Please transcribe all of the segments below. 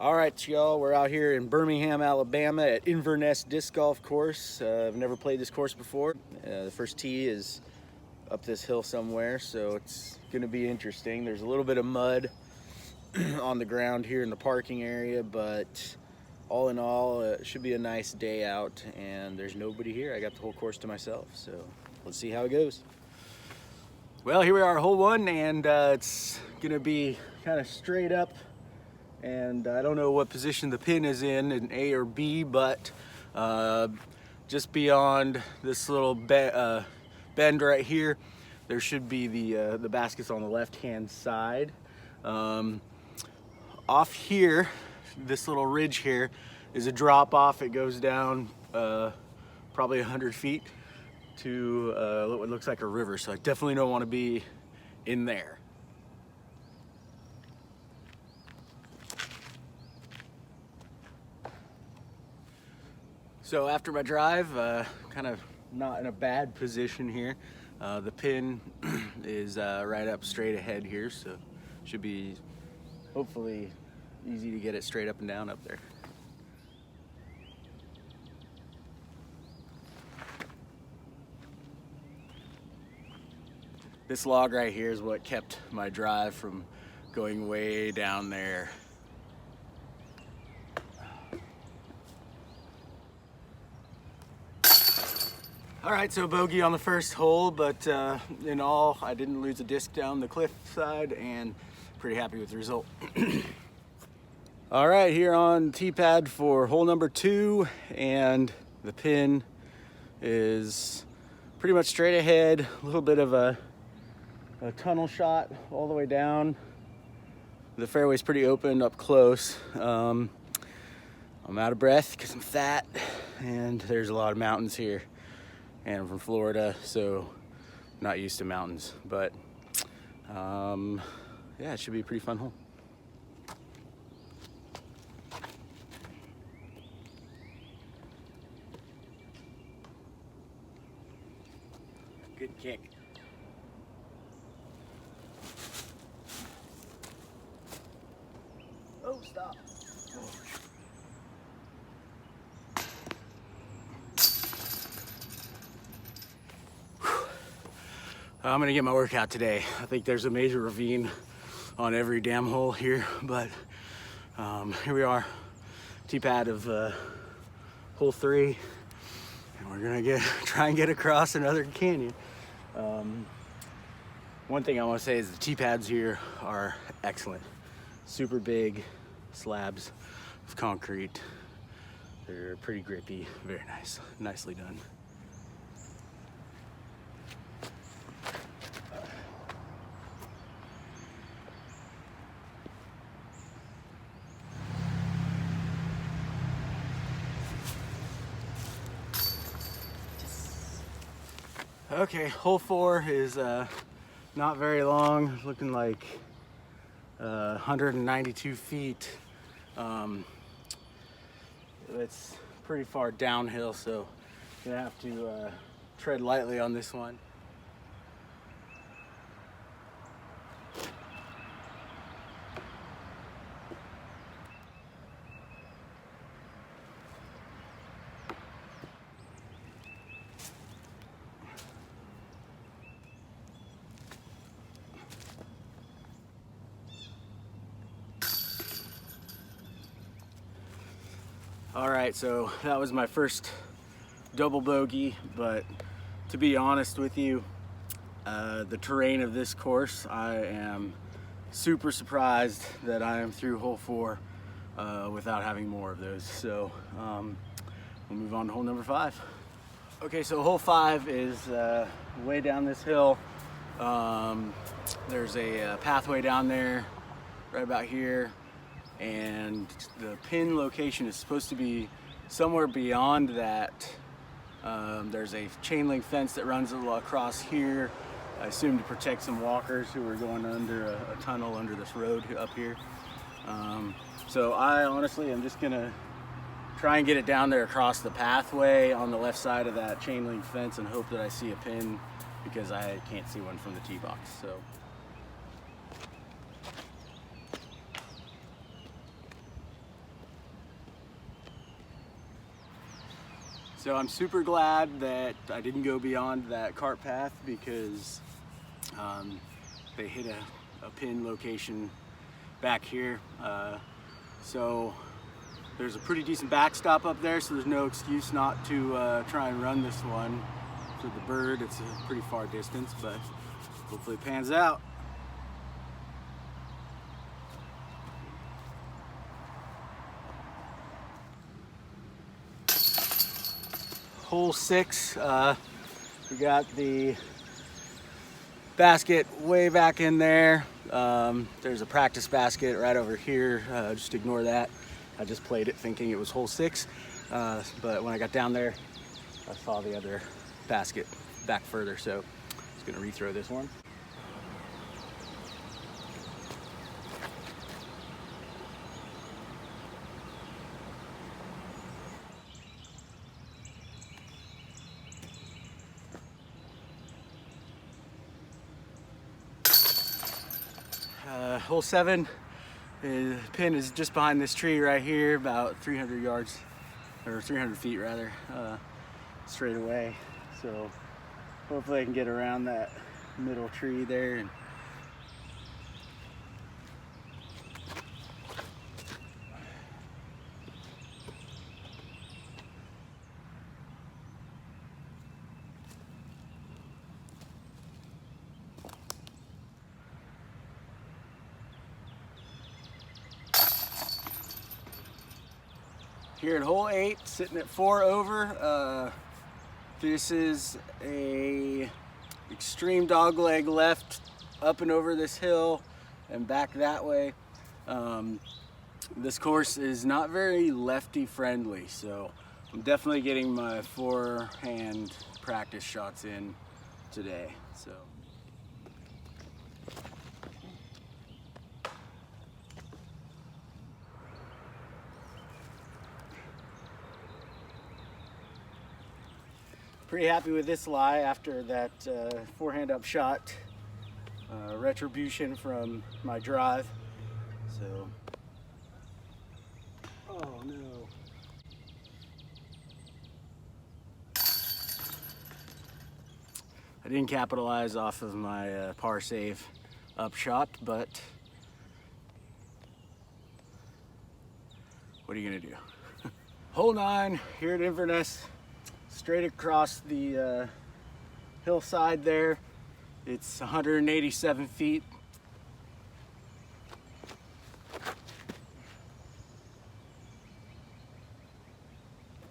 All right, y'all, we're out here in Birmingham, Alabama at Inverness Disc Golf Course. I've never played this course before. The first tee is up this hill somewhere, so it's gonna be interesting. There's a little bit of mud on the ground here in the parking area, but all in all, it should be a nice day out, and there's nobody here. I got the whole course to myself, so let's see how it goes. Well, here we are, hole one, and it's gonna be kind of straight up. And I don't know what position the pin is in A or B, but just beyond this little bend right here, there should be the baskets on the left-hand side. Off here, this little ridge here is a drop-off. It goes down probably 100 feet to what looks like a river, so I definitely don't want to be in there. So after my drive, kind of not in a bad position here. The pin is right up straight ahead here, so should be hopefully easy to get it straight up and down up there. This log right here is what kept my drive from going way down there. All right, so bogey on the first hole, but in all, I didn't lose a disc down the cliff side, and pretty happy with the result. All right, here on tee pad for hole number 2, and the pin is pretty much straight ahead, a little bit of a tunnel shot all the way down. The fairway's pretty open up close. I'm out of breath because I'm fat, and there's a lot of mountains here. And I'm from Florida, so not used to mountains, but yeah, it should be a pretty fun hole. Good kick. Oh, stop. Oh. I'm gonna get my workout today. I think there's a major ravine on every damn hole here, but here we are, tee pad of hole 3, and we're gonna try and get across another canyon. One thing I want to say is the tee pads here are excellent. Super big slabs of concrete. They're pretty grippy, very nice, nicely done. Okay, hole 4 is not very long, looking like 192 feet. It's pretty far downhill, so you're gonna have to tread lightly on this one. All right, so that was my first double bogey, but to be honest with you, the terrain of this course, I am super surprised that I am through hole 4 without having more of those. So we'll move on to hole number 5. Okay, so hole 5 is way down this hill. There's a pathway down there, right about here. And the pin location is supposed to be somewhere beyond that. There's a chain link fence that runs across here, I assume to protect some walkers who are going under a tunnel under this road up here. So I honestly am just gonna try and get it down there across the pathway on the left side of that chain link fence and hope that I see a pin, because I can't see one from the tee box. So So I'm super glad that I didn't go beyond that cart path because they hit a pin location back here. So there's a pretty decent backstop up there, so there's no excuse not to try and run this one for the bird. It's a pretty far distance, but hopefully it pans out. Hole 6, we got the basket way back in there. There's a practice basket right over here. Just ignore that. I just played it thinking it was hole 6, but when I got down there, I saw the other basket back further, so I'm just gonna rethrow this one. Hole 7, the pin is just behind this tree right here, about 300 yards, or 300 feet rather, straight away. So hopefully I can get around that middle tree there. And here at hole 8, sitting at 4 over. This is a extreme dogleg left, up and over this hill and back that way. This course is not very lefty friendly, so I'm definitely getting my forehand practice shots in today. So. Pretty happy with this lie after that forehand up shot retribution from my drive. So, oh no. I didn't capitalize off of my par save up shot, but what are you gonna do? Hole 9 here at Inverness. Straight across the hillside there. It's 187 feet.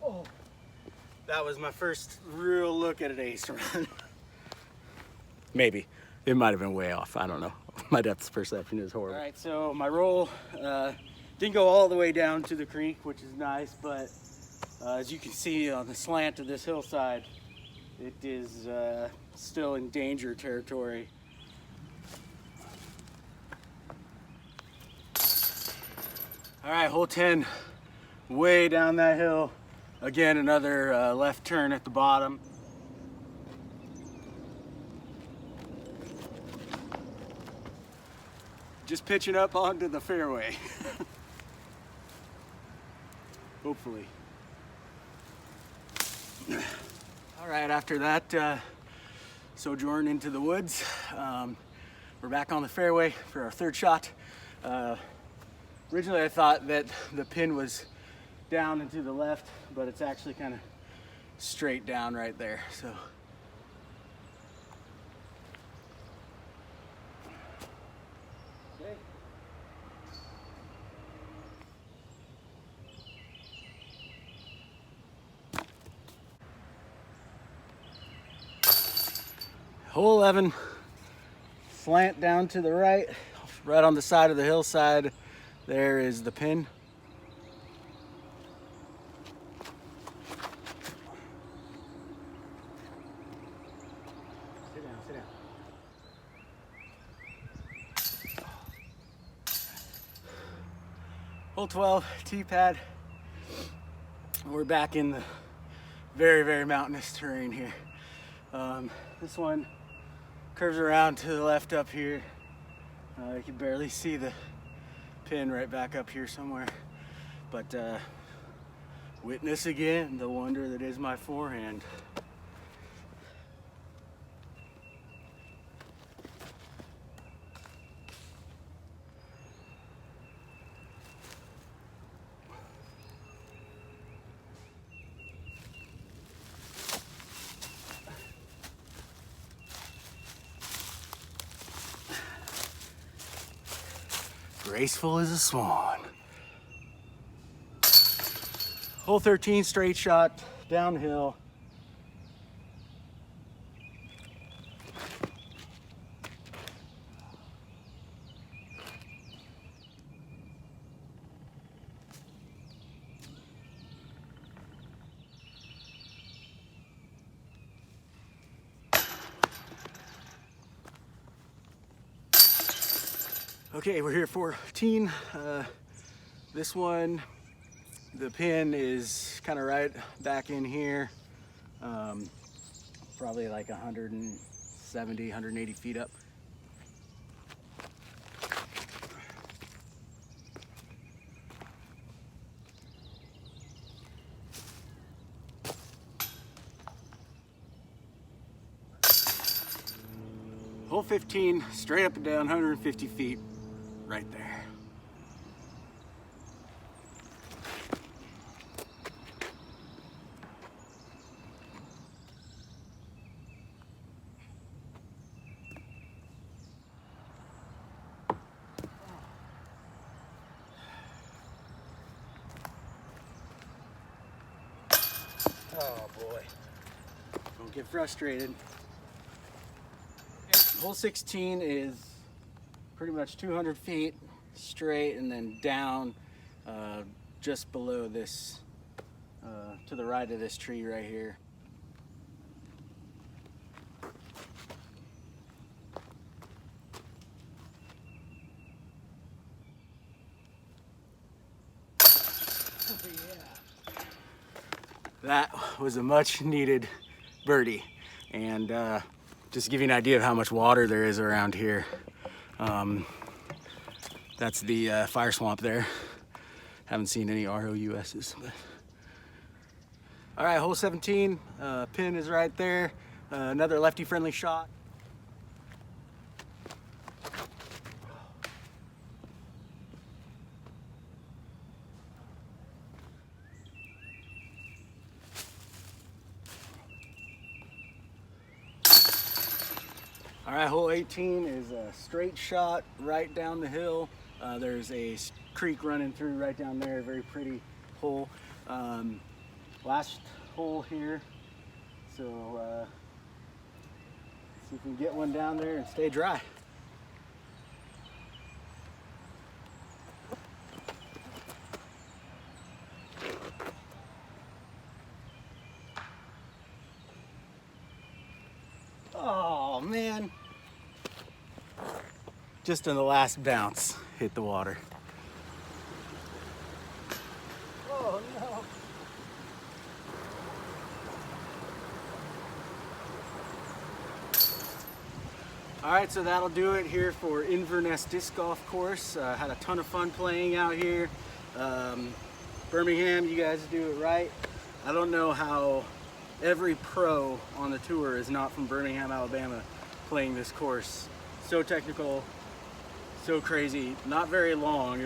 Oh, that was my first real look at an ace run. Maybe. It might have been way off. I don't know. My depth perception is horrible. All right, so my roll didn't go all the way down to the creek, which is nice, but as you can see on the slant of this hillside, it is still in danger territory. All right, hole 10, way down that hill. Again, another left turn at the bottom. Just pitching up onto the fairway. Hopefully. All right, after that sojourn into the woods, we're back on the fairway for our third shot. Originally I thought that the pin was down and to the left, but it's actually kind of straight down right there. So. Okay. Hole 11, slant down to the right, right on the side of the hillside. There is the pin. Sit down, sit down. Hole 12, tee pad. We're back in the very, very mountainous terrain here. This one curves around to the left up here. You can barely see the pin right back up here somewhere, but Witness again the wonder that is my forehand. Graceful as a swan. Hole 13, straight shot, downhill. Okay, we're here at 14. This one, the pin is kind of right back in here, probably like 170, 180 feet up. Hole 15, straight up and down, 150 feet, right there. Oh boy, don't get frustrated. Hole 16 is pretty much 200 feet straight and then down just below this, to the right of this tree right here. That was a much needed birdie, and just to give you an idea of how much water there is around here. That's the fire swamp there. Haven't seen any ROUSs. But... All right, hole 17, pin is right there. Another lefty friendly shot. All right, hole 18 is a straight shot right down the hill. There's a creek running through right down there, very pretty hole. Last hole here, so see if we can get one down there and stay dry. Oh man, just in the last bounce hit the water. Oh no. All right, so that'll do it here for Inverness Disc Golf Course. Had a ton of fun playing out here. Birmingham, you guys do it right. I don't know how every pro on the tour is not from Birmingham, Alabama, playing this course. So technical, so crazy, not very long.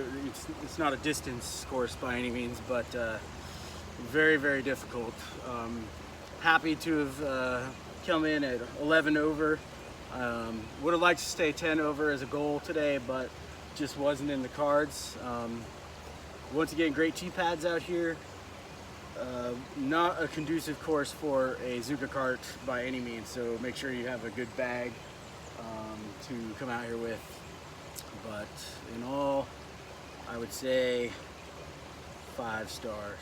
It's not a distance course by any means, but very, very difficult. Happy to have come in at 11 over. Would have liked to stay 10 over as a goal today, but just wasn't in the cards. Once again, great tee pads out here. Not a conducive course for a Zuka cart by any means, so make sure you have a good bag to come out here with. But in all, I would say 5 stars.